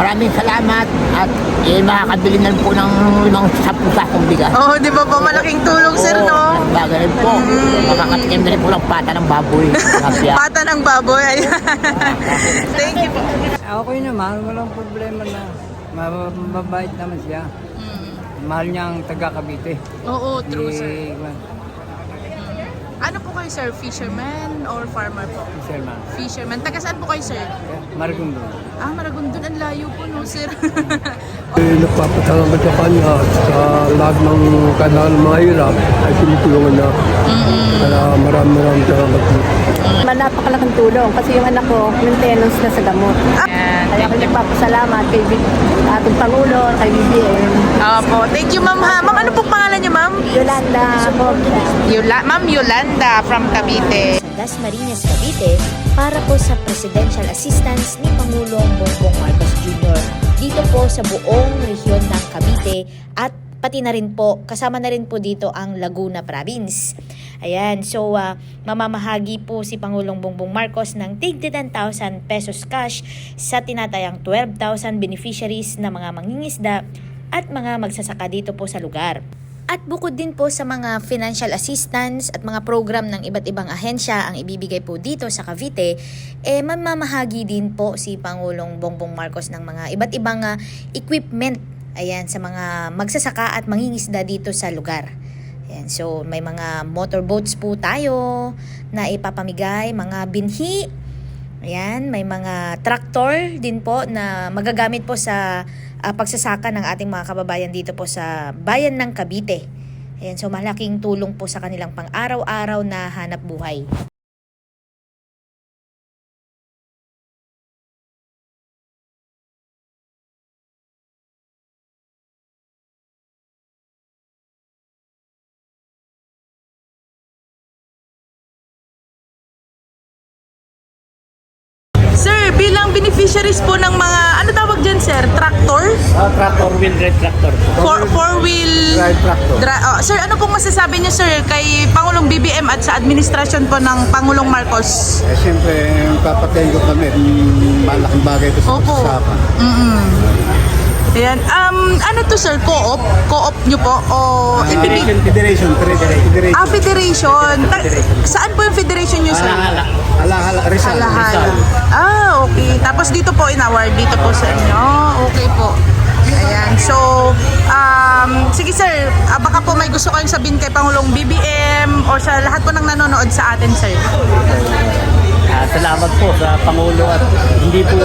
maraming salamat at makakabili na po ng 10 sakong bigas. Oh, di ba po malaking tulong sir, no? Bagay rin po. Makakatikim na rin po ng pata ng baboy. Pata ng baboy. Ayan. Thank you po. Okay naman, walang problema na. Mabait naman siya. Mahal niya ang taga Cavite. Oo, true sir. Di- Ano po kayo sir? Fisherman or farmer po? Sherman. Fisherman. Taga saan po kayo sir? Marigundo. Maragondon. Ang layo po no sir. Nagpapasalamat sa kanya at sa lahat ng kailangan mahirap ay tinutulungan niya. Kaya maraming salamat po. Napakalaking tulong kasi yung anak ko, maintenance na sa gamot. Kaya ako nagpapasalamat kay ating Pangulo, kay BBM. Opo. Thank you ma'am ha. Ma'am, ano pong pangalan niyo ma'am? Yolanda Bobda. Ma'am Yolanda from Cavite. Dasmariñas, Cavite para po sa Presidential Assistance ni Pangulong Bongbong Marcos Jr. dito po sa buong rehiyon ng Cavite at pati na rin po, kasama na rin po dito ang Laguna Province. Ayan, so mamamahagi po si Pangulong Bongbong Marcos ng tig 10,000 pesos cash sa tinatayang 12,000 beneficiaries na mga mangingisda at mga magsasaka dito po sa lugar. At bukod din po sa mga financial assistance at mga program ng iba't ibang ahensya ang ibibigay po dito sa Cavite, mamamahagi din po si Pangulong Bongbong Marcos ng mga iba't ibang equipment, ayan, sa mga magsasaka at mangingisda dito sa lugar. Ayan, so may mga motorboats po tayo na ipapamigay, mga binhi. Ayan, may mga tractor din po na magagamit po sa pagsasaka ng ating mga kababayan dito po sa bayan ng Cavite. Ayan, so malaking tulong po sa kanilang pang-araw-araw na hanap buhay. Sir, bilang beneficiaries po ng mga, ano tawag dyan sir? Tractor? Tractor, wheel drive tractor. Four-wheel Drive tractor. Sir, ano pong masasabi niyo sir kay Pangulong BBM at sa administrasyon po ng Pangulong Marcos? Siyempre, papatayin ko kami. Malaking bagay ito sa Opo. usapan. Ayan. Ano to sir? Co-op? Co-op nyo po? O Federation. Federation. Federation. Saan po yung federation nyo sir? Alahala. Rizal. Alahala. Okay. Tapos dito po in-award dito po sa inyo. Okay po. Ayan. So, sige sir, baka po may gusto kayong sabihin kay Pangulong BBM or sa lahat po ng nanonood sa atin sir. Salamat po sa Pangulo at hindi po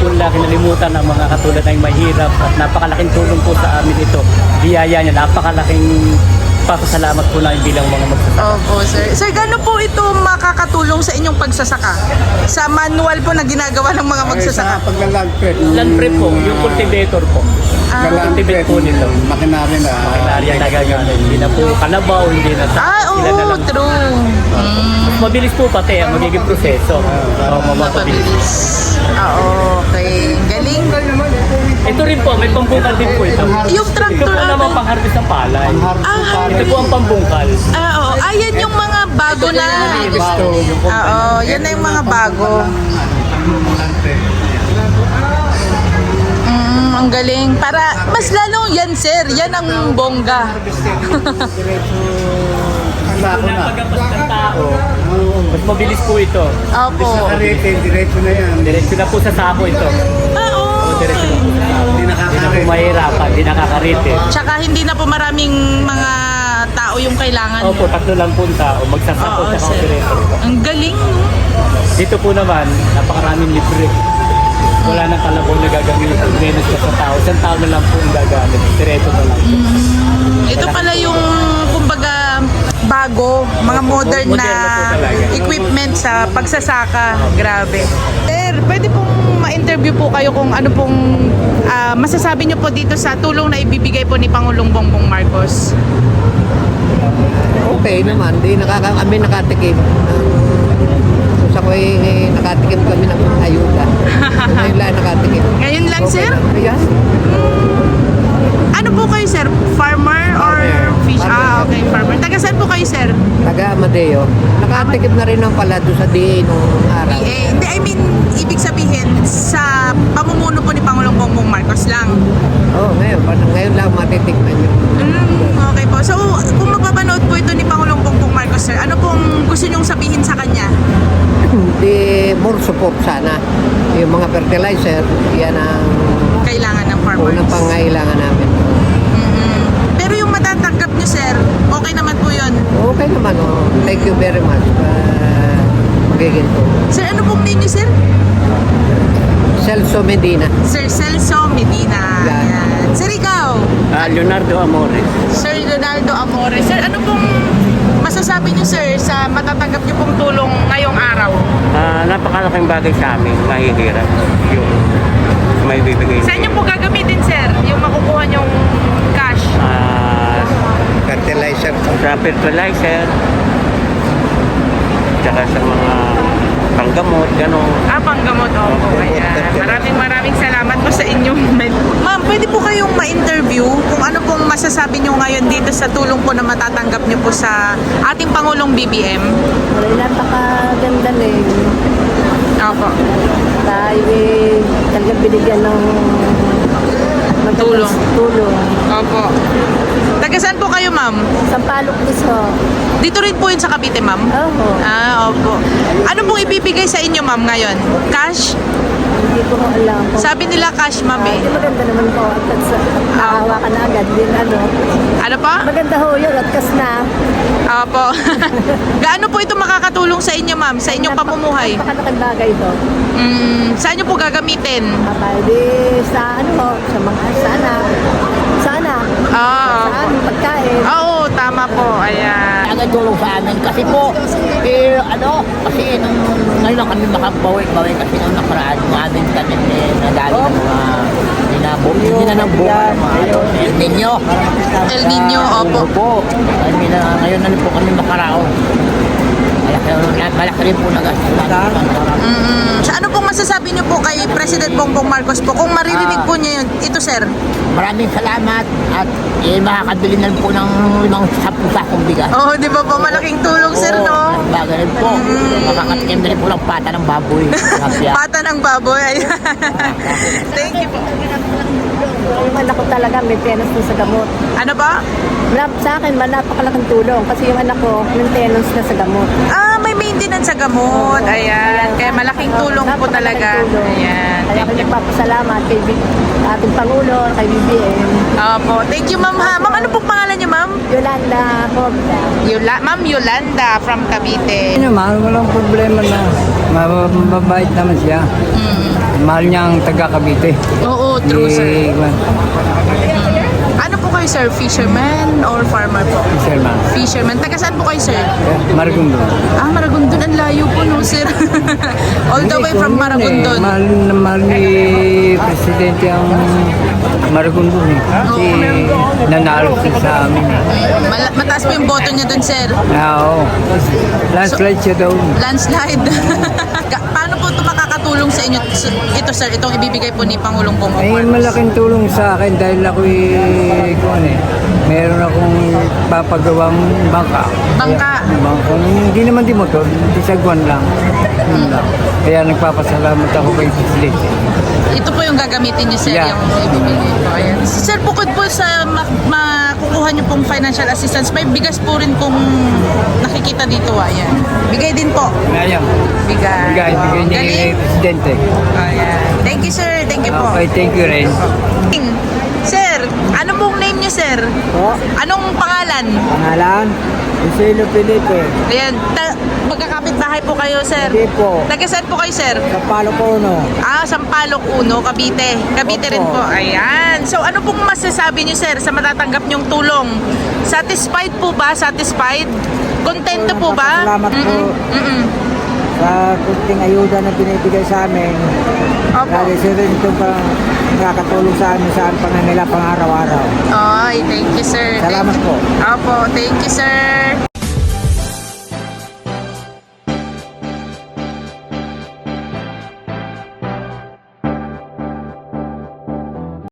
nila kinalimutan ang mga katulad ng mahirap at napakalaking tulong po sa amin ito. Biyaya niya, napakalaking pasasalamat po namin bilang mga magsasaka. Opo, sir. Sir, gaano po ito makakatulong sa inyong pagsasaka? Sa manual po na ginagawa ng mga magsasaka? Sa paglalag prep. Land prep po, yung cultivator po. Cultivate po nito. Makinari na. Makinarya na gagamit. Hindi na po kalabaw, hindi na Oo, sila na lang. true. Mas mabilis po pati ang magiging proseso. Mapabilis. Okay. Galing. Ito rin po, may pambungkal din po ito. Yung tractor, Ito po naman pang-harvest ng palay. Ito po ang pambungkal. Oo. Ayan yung mga bago na. Oo, yan na yung mga bago. Ang galing. Para mas lalo yan, sir. Yan ang bongga. Sako na. Pagkapas ng tao, mas mabilis po ito. Opo. Diretso na yan. Diretso na po sa sako ito. Oo. Diretso na po sa sako. Hindi Hindi na po nakakarit. mahirapan, hindi nakakarite. Tsaka hindi na po maraming mga tao yung kailangan. Opo, tatlo lang po ang tao. Magsasako Oo, sa sir. diretso. Ang galing. Dito po naman, napakaraming libre. Wala nang kalabaw na gagamitin. Menos ka sa tao. Isang tao na lang po ang gagamit. Diretso na lang. Ito pala yung kumbaga bago, mga modern na Moderno po talaga. equipment sa pagsasaka. Grabe. Sir, pwede pong ma-interview po kayo kung ano pong masasabi niyo po dito sa tulong na ibibigay po ni Pangulong Bongbong Marcos. Okay naman, kami nakatikim. Sa ko nakatikim kami ng ayuda. Ngayon lang nakatikim. Ngayon lang, Okay sir? lang. Yes. Ano po kayo, sir? Farmer or fish? Farmer. Okay, farmer. Taga saan po kayo, sir? Taga Amadeo. Nakatikim na rin ng pala doon sa DA nung araw. Hindi, I mean, ibig sabihin, sa pamumuno po ni Pangulong lang. Oo, ngayon lang matitikman nyo. Okay po. So, kung mapapanood po ito ni Pangulong Bongbong Marcos, sir, ano pong gusto nyong sabihin sa kanya? Di more support sana. Yung mga fertilizer, yan ang Kailangan ng farmers. unang pangailangan namin. Pero yung matatanggap nyo, sir, okay naman po yun. Okay naman, oh. Thank you very much. Magiging to. Sir, ano pong name nyo, sir? Celso Medina. Sir Celso Medina. Yan. Ayan. Sir, ikaw? Leonardo Amores. Sir Leonardo Amores. Sir, ano pong masasabi nyo, sir, sa matatanggap nyo pong tulong ngayong araw? Napakalaking bagay sa amin, mahihirap yung may bibigay. Saan nyo po gagamitin, sir? Yung makukuha nyong cash? Fertilizer. Sa fertilizer, tsaka sa mga panggamot, gano'n. Panggamot. Opo. Ayan. Maraming salamat po sa inyo. Ma'am, pwede po kayong ma-interview kung ano pong masasabi nyo ngayon dito sa tulong po na matatanggap nyo po sa ating Pangulong BBM? Wala, napakaganda na eh. Opo. Tayo eh, talagang binigyan ng magandang tulong. Opo. Taga saan po kayo, ma'am? Sampalok Luso. Dito rin po yun sa Cavite, ma'am? Oo. Opo. Ano pong ibibigay sa inyo, ma'am, ngayon? Cash? Hindi ko alam. Sabi nila cash, ma'am eh. Hindi maganda naman po. At nakahawa ka na agad. Din ano. Ano pa? Maganda ho yun. At kas na. Opo. Gaano po ito makakatulong sa inyo, ma'am? Sa inyong pamumuhay? Napakalaking bagay ito. Saan nyo po gagamitin? Pwede sa ano ho. Sa mga sana. Sana. Sa aming pagkain. Oo, tama po. Ayan. Agad tulong sa amin kasi po kasi nung ngayon lang kami makabawi kasi nung nakaraan amin kami nadali ng mga hindi na nabuo El Nino. El Nino, opo. Ay, ngayon na rin po kami makaraon. Malaki rin po nag-asulan. Sa ano pong masasabi niyo po kay President Bongbong Marcos po kung maririnig po niya yun? Ito, sir. Maraming salamat at makakabili na rin po ng 10 sakong bigas. Oh, di ba po malaking tulong, sir, no? Bagay rin po. Makakatikim na rin po ng pata ng baboy. Pata ng baboy. Ayan. Thank you po. Yung anak ko talaga maintenance na sa gamot. Ano ba? Sa akin, napakalaking tulong kasi yung anak ko maintenance na sa gamot. May maintenance sa gamot. Ayan. Kaya malaking tulong po talaga. Ayan. Kaya ako nagpapasalamat kay ating Pangulo, kay BBM. Opo. Thank you, ma'am, ha. Ma'am, ano pong pangalan niyo, ma'am? Yolanda Pobla. Ma'am Yolanda from Cavite. Mahal walang problema na mababait naman siya. Mahal niya ang taga Cavite. Oo, true, sir. Ano po kayo, sir? Fisherman or farmer po? Sherman. Fisherman. Taga saan po kayo, sir? Maragondon. Maragondon. Ang layo po, no, sir? All the way from Maragondon. Mahal na mahal ni Presidente ang Maragondon eh. Kasi nanalo siya sa amin. Mataas po yung boto niya dun, sir. Oo. Landslide siya daw. Landslide. Paano po ito makakatulong sa inyo? Ito, sir, itong ibibigay po ni Pangulong Bongbong Ay, Marcos. malaking tulong sa akin dahil ako'y meron akong papagawang bangka. Bangka? Bangka. Hindi naman di motor, di sagwan lang. Yun lang. Kaya nagpapasalamat ako kay Presidente. Ito po yung gagamitin niyo, sir, Yeah. yung ibibigay po. Ayan. Sir, bukod po sa makukuha niyo pong financial assistance, may bigas po rin pong nakikita dito. Ayan. Bigay din po. Ayan. Bigay. Bigay ni Galing. Presidente. Ayan. Thank you, sir. Thank you po. Okay, thank you rin. Sir, ano pong name niyo, sir? Po, Anong pangalan? pangalan, Lucilo Felipe. Ayan. Magkakapit bahay po kayo, sir. Hindi po. Taga saan po kayo, sir? Sa Palo Cono. Sampaloc 1, Cavite. Cavite Opo. rin po. Ayan. So, ano pong masasabi niyo, sir, sa matatanggap niyong tulong? Satisfied po ba? Satisfied? Kontento po ba? Salamat po. Sa kunting ayuda na binibigay sa amin. Opo. Lagi siya rin ito nakakatulong sa amin sa pangangailangan pang araw-araw. Ay, thank you, sir. Salamat po. Opo, thank you, sir.